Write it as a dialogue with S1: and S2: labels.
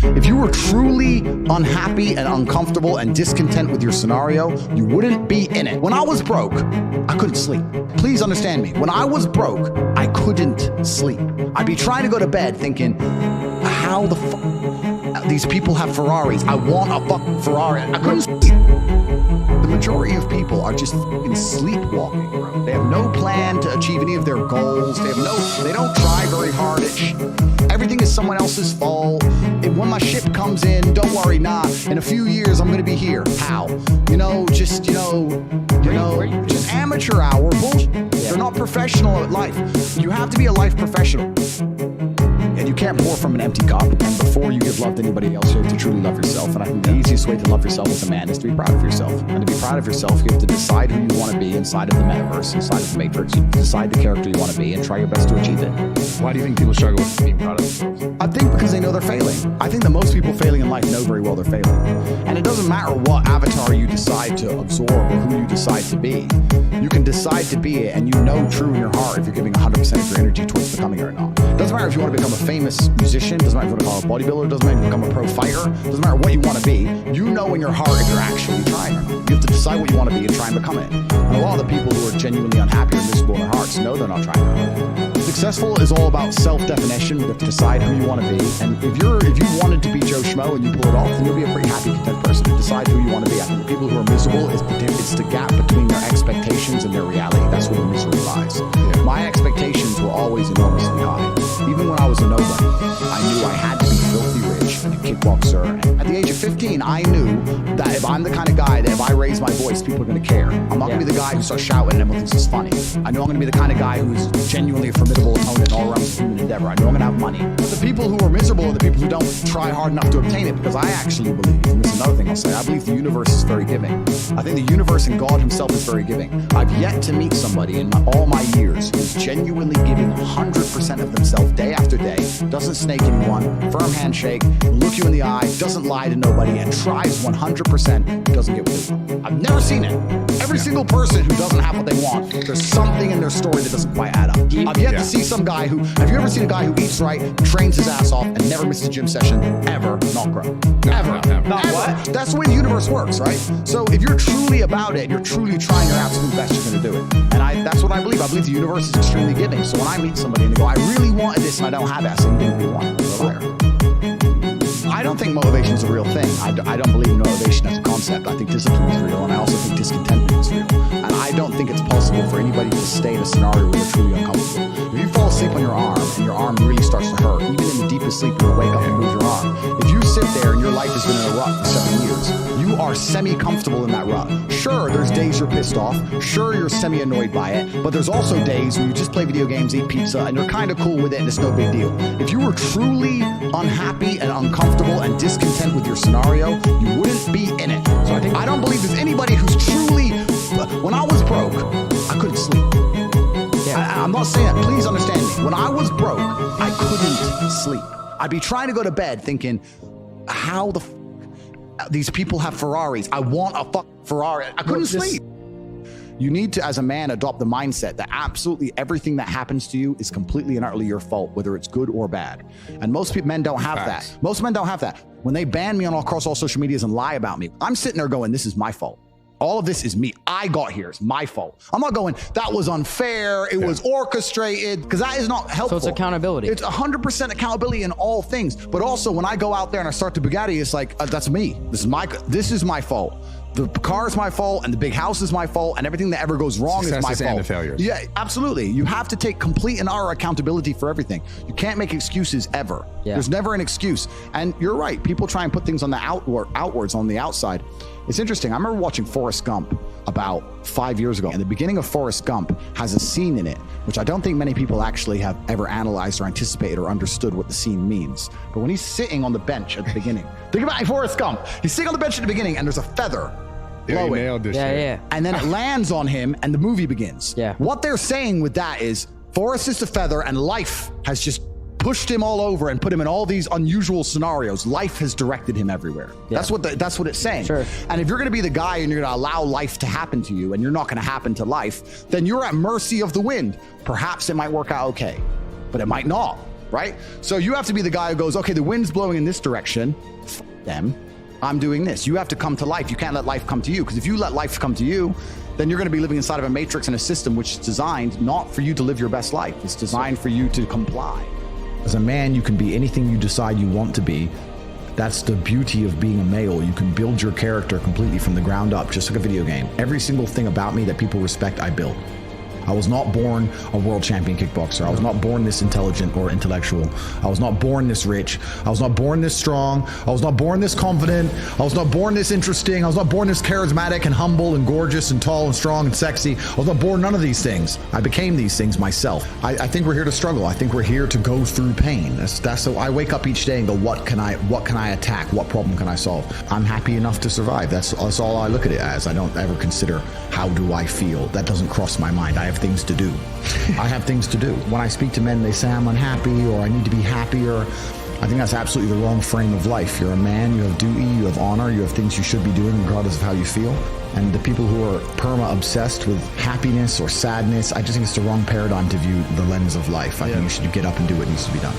S1: If you were truly unhappy and uncomfortable and discontent with your scenario, you wouldn't be in it. When I was broke, I couldn't sleep. Please understand me. When I was broke, I couldn't sleep. I'd be trying to go to bed thinking, how the fuck? These people have Ferraris. I want a fucking Ferrari. I couldn't sleep. The majority of people are just fucking sleepwalking, bro. They have no plan to achieve any of their goals. They don't try very hard. Everything is someone else's fault. And when my ship comes in, don't worry, in a few years, I'm gonna be here. How? Just amateur hour bullshit. Yeah. They're not professional at life. You have to be a life professional. And you can't pour from an empty cup. And before you give love to anybody else, you have to truly love yourself. And I think the easiest way to love yourself as a man is to be proud of yourself. And to be proud of yourself, you have to decide who you want to be inside of the metaverse, inside of the matrix. You decide the character you want to be and try your best to achieve it.
S2: Why do you think people struggle with being proud of themselves?
S1: I think because they know they're failing. I think that most people failing in life know very well they're failing. And it doesn't matter what avatar you decide to absorb or who you decide to be. You can decide to be it, and you know true in your heart if you're giving 100% of your energy towards becoming it or not. It doesn't matter if you want to become a famous musician, doesn't matter if you want to become a bodybuilder, doesn't matter if you become a pro fighter, doesn't matter what you want to be. You know in your heart if you're actually trying or not. You have to decide what you want to be and try and become it. And a lot of the people who are genuinely unhappy or miserable in their hearts know they're not trying. Successful is all about self-definition. You have to decide who you want to be. And if you wanted to be Joe Schmo and you pull it off, then you'll be a pretty happy, content person. Decide who you want to be. I think the people who are miserable, it's the gap between their expectations and their reality. That's where the misery lies. Yeah. My expectations were always enormously high. Even when I was a nobody, I knew I had to be filthy rich and a kickboxer. And at the age of 15, I knew that if I'm the kind of guy that if I raise my voice, people are going to care. I'm not going to be the guy who starts shouting and everyone thinks it's funny. I know I'm going to be the kind of guy who's genuinely a formidable opponent in all realms of human endeavor. I know I'm going to have money. But the people who are miserable are the people who don't try hard enough to obtain it, because I actually believe, and this is another thing I'll say, I believe the universe is very giving. I think the universe and God himself is very giving. I've yet to meet somebody in all my years who's genuinely giving 100% of themselves day after day, doesn't snake anyone, firm handshake, look you in the eye, doesn't lie to nobody, and tries 100%, doesn't get what they want. I've never seen it. Every single person who doesn't have what they want, there's something in their story that doesn't quite add up. I've yet to see some guy have you ever seen a guy who eats right, trains his ass off, and never misses a gym session, ever not grow? Ever. Not ever. What? That's the way the universe works, right? So if you're truly about it, you're truly trying your absolute best, you're going to do it. And that's what I believe. I believe the universe is extremely giving. So when I meet somebody and they go, I really wanted this and I don't have it, I say, you didn't really want it. You're a liar. I don't think motivation is a real thing. I don't believe in motivation as a concept. I think discipline is real, and I also think discontentment is real. And I don't think it's possible for anybody to stay in a scenario where they're truly uncomfortable. If you fall asleep on your arm and your arm really starts to hurt, even in the deepest sleep, you'll wake up and move your arm. If you sit there and your life has been in a rut for 7 years, you are semi-comfortable in that rut. Sure, there's days you're pissed off. Sure, you're semi-annoyed by it. But there's also days where you just play video games, eat pizza, and you're kind of cool with it, and it's no big deal. If you were truly unhappy and uncomfortable and discontent with your scenario, you wouldn't be in it. So I don't believe there's anybody who's truly... When I was broke, I couldn't sleep. I'm not saying that. Please understand me. When I was broke, I couldn't sleep. I'd be trying to go to bed thinking, how the these people have Ferraris. I want a Ferrari. I couldn't sleep. You need to, as a man, adopt the mindset that absolutely everything that happens to you is completely and utterly your fault, whether it's good or bad. And most men don't have that. Most men don't have that. When they ban me across all social medias and lie about me, I'm sitting there going, this is my fault. All of this is me. I got here. It's my fault. I'm not going, that was unfair. It was orchestrated, because that is not helpful.
S3: So it's accountability.
S1: It's 100% accountability in all things. But also when I go out there and I start to Bugatti, it's like, that's me. This is my fault. The car is my fault, and the big house is my fault, and everything that ever goes wrong is my fault.
S2: And the failures.
S1: Yeah, absolutely. You have to take complete and utter accountability for everything. You can't make excuses ever. Yeah. There's never an excuse. And you're right. People try and put things on the outwards on the outside. It's interesting. I remember watching Forrest Gump about 5 years ago, and the beginning of Forrest Gump has a scene in it, which I don't think many people actually have ever analyzed or anticipated or understood what the scene means. But when he's sitting on the bench at the beginning, think about Forrest Gump. He's sitting on the bench at the beginning, and there's a feather.
S2: Yeah, you nailed this shit.
S3: Yeah.
S1: And then it lands on him, and the movie begins.
S3: Yeah.
S1: What they're saying with that is Forrest is the feather, and life has just pushed him all over and put him in all these unusual scenarios. Life has directed him everywhere. Yeah. That's what it's saying.
S3: Sure.
S1: And if you're going to be the guy and you're going to allow life to happen to you, and you're not going to happen to life, then you're at mercy of the wind. Perhaps it might work out okay, but it might not. right? So you have to be the guy who goes, okay, the wind's blowing in this direction. F them. I'm doing this. You have to come to life. You can't let life come to you, because if you let life come to you, then you're going to be living inside of a matrix and a system which is designed not for you to live your best life. It's designed for you to comply. As a man, you can be anything you decide you want to be. That's the beauty of being a male. You can build your character completely from the ground up, just like a video game. Every single thing about me that people respect, I built. I was not born a world champion kickboxer. I was not born this intelligent or intellectual. I was not born this rich. I was not born this strong. I was not born this confident. I was not born this interesting. I was not born this charismatic and humble and gorgeous and tall and strong and sexy. I was not born none of these things. I became these things myself. I think we're here to struggle. I think we're here to go through pain. That's so I wake up each day and go, what can I attack? What problem can I solve? I'm happy enough to survive. That's all I look at it as. I don't ever consider how do I feel. That doesn't cross my mind. I have things to do. I have things to do. When I speak to men, they say I'm unhappy or I need to be happier. I think that's absolutely the wrong frame of life. You're a man, you have duty, you have honor, you have things you should be doing regardless of how you feel. And the people who are perma-obsessed with happiness or sadness, I just think it's the wrong paradigm to view the lens of life. I think you should get up and do what needs to be done.